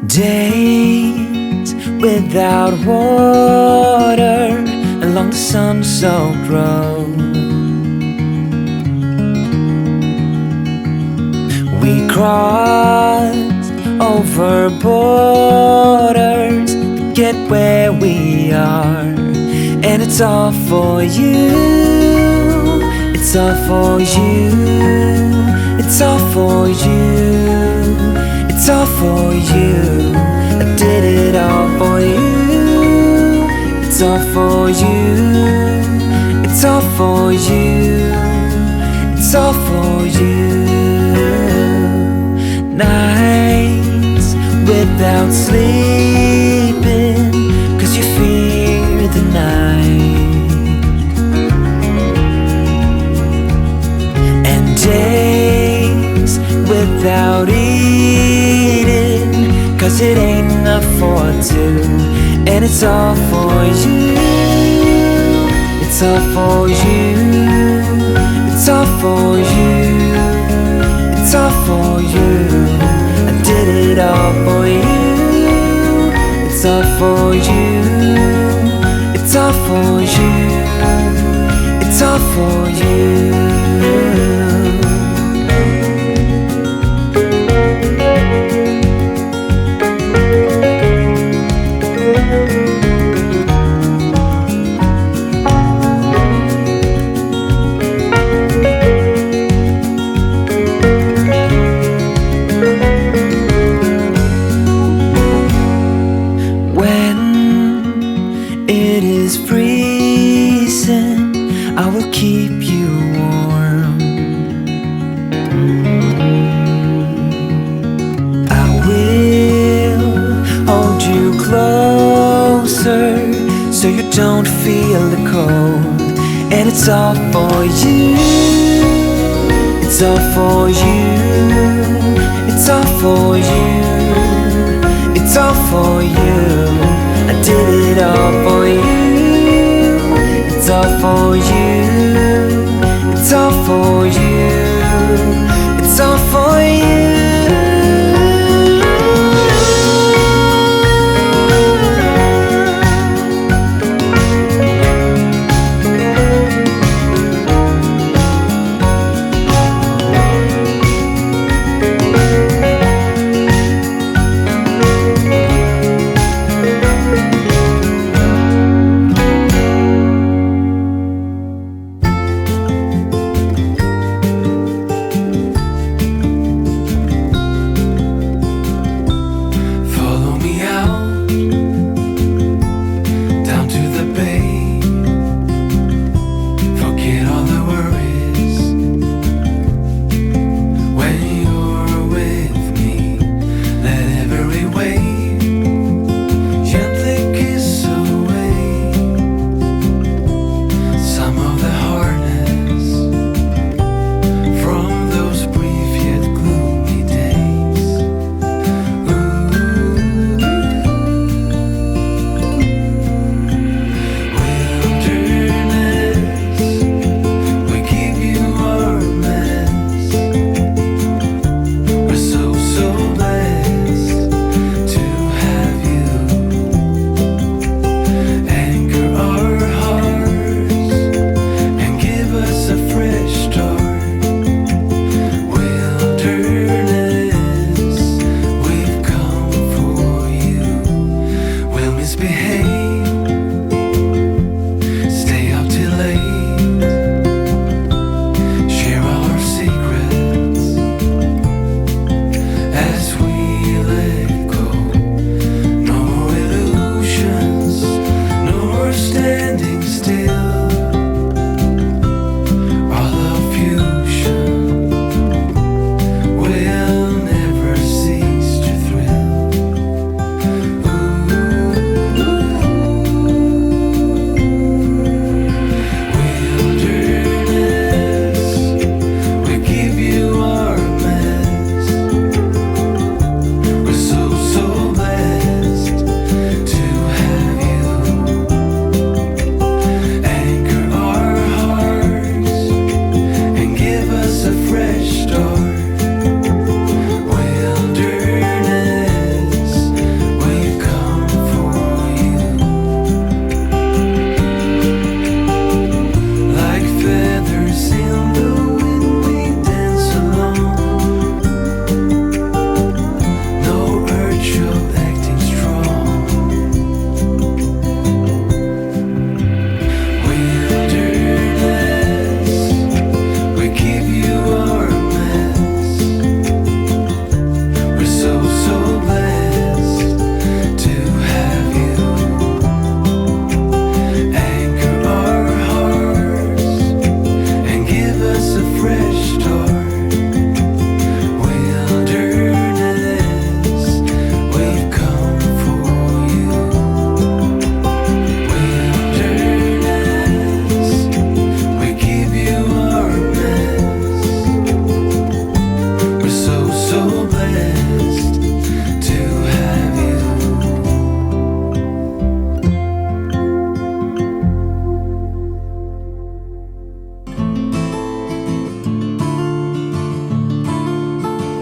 Days without water along the sun-soaked road. We crossed over borders to get where we are, and it's all for you. It's all for you. It's all for you. It's all for you. I did it all for you. It's all for you. It's all for you. It's all for you. Nights without sleeping 'cause you fear the night, and days without eating 'cause it ain't enough for two. And it's all for you. It's all for you. It's all for you. It's all for you. I did it all for you. It's all for you. It's all for you. It's all for you. It is freezing, I will keep you warm. I will hold you closer so you don't feel the cold. And it's all for you. It's all for you. It's all for you. It's all for you. I did it all for you. It's all for you. It's all for you. It's all for you.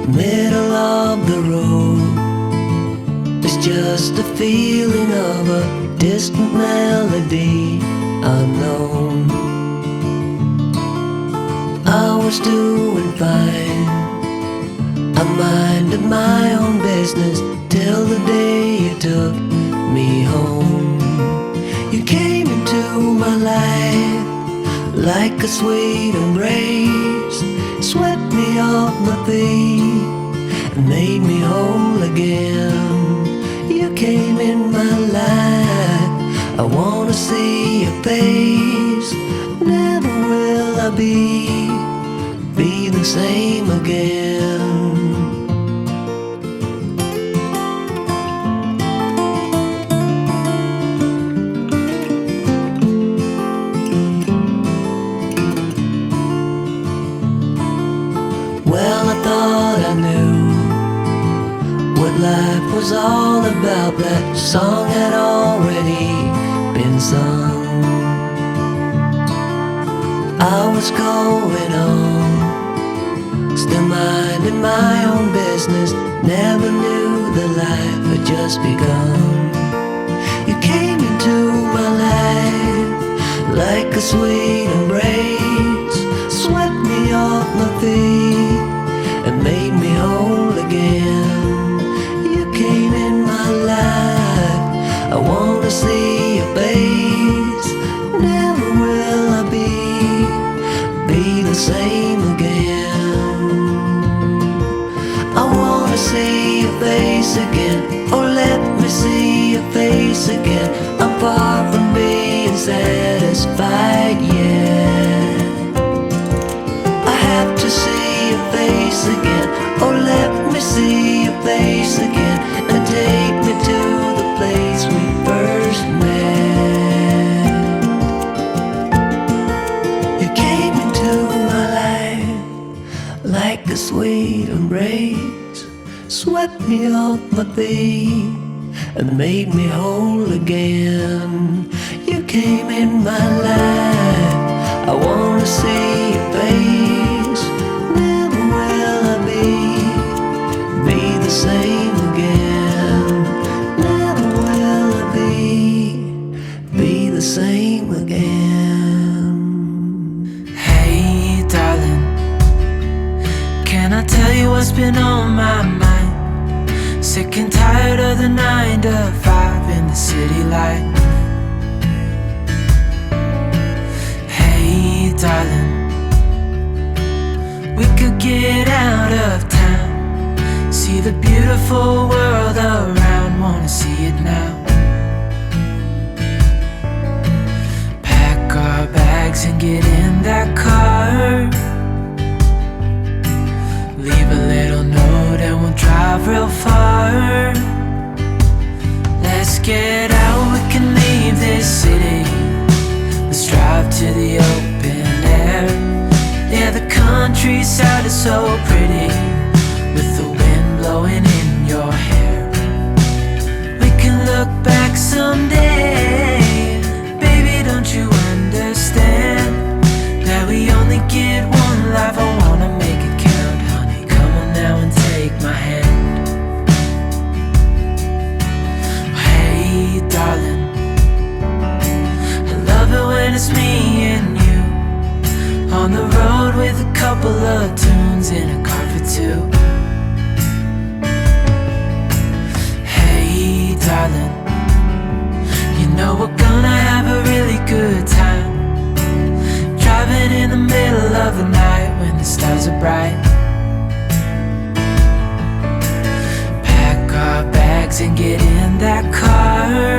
middle of the road. It's just a feeling of a distant melody unknown. I was doing fine, I minded my own business till the day you took me home. You came into my life like a sweet embrace, swept me off my feet and made me whole again. You came in my life, I wanna see your face. Never will I be the same again. Well, I thought I knew what life was all about. That song had already been sung. I was going on, still minding my own business. Never knew that life had just begun. You came into my life like a sweet embrace, swept me off my feet and made me whole again. You came in my life, I wanna see your face. Never will I be the same again. I wanna see your face again, oh let me see your face again. I'm far from being satisfied yet. I have to see your face again, oh let me see your face again, and take me to the place we first met. You came into my life like a sweet embrace, swept me off my feet and made me whole again. You came in my life, I wanna see your face. Never will I be the same again. Never will I be the same again. Hey darling, can I tell you what's been on my mind? Sick and tired of the 9 to 5 in the city life. Hey darling, we could get out of town, see the beautiful world around, wanna see it now. Pack our bags and get in that car, leave a little note and we'll drive real far. Let's get out, we can leave this city. Let's drive to the open air. Yeah, the countryside is so pretty, with the wind blowing in your hair. We can look back someday, baby, don't you understand that we only get one life? I wanna make it count, honey, come on now and take my hand. Hey darling, I love it when it's me and you, on the road with a couple of tunes in a car for two. Hey darling, you know we're gonna have a really good time, driving in the middle of the night when the stars are bright. Pack our bags and get in that car,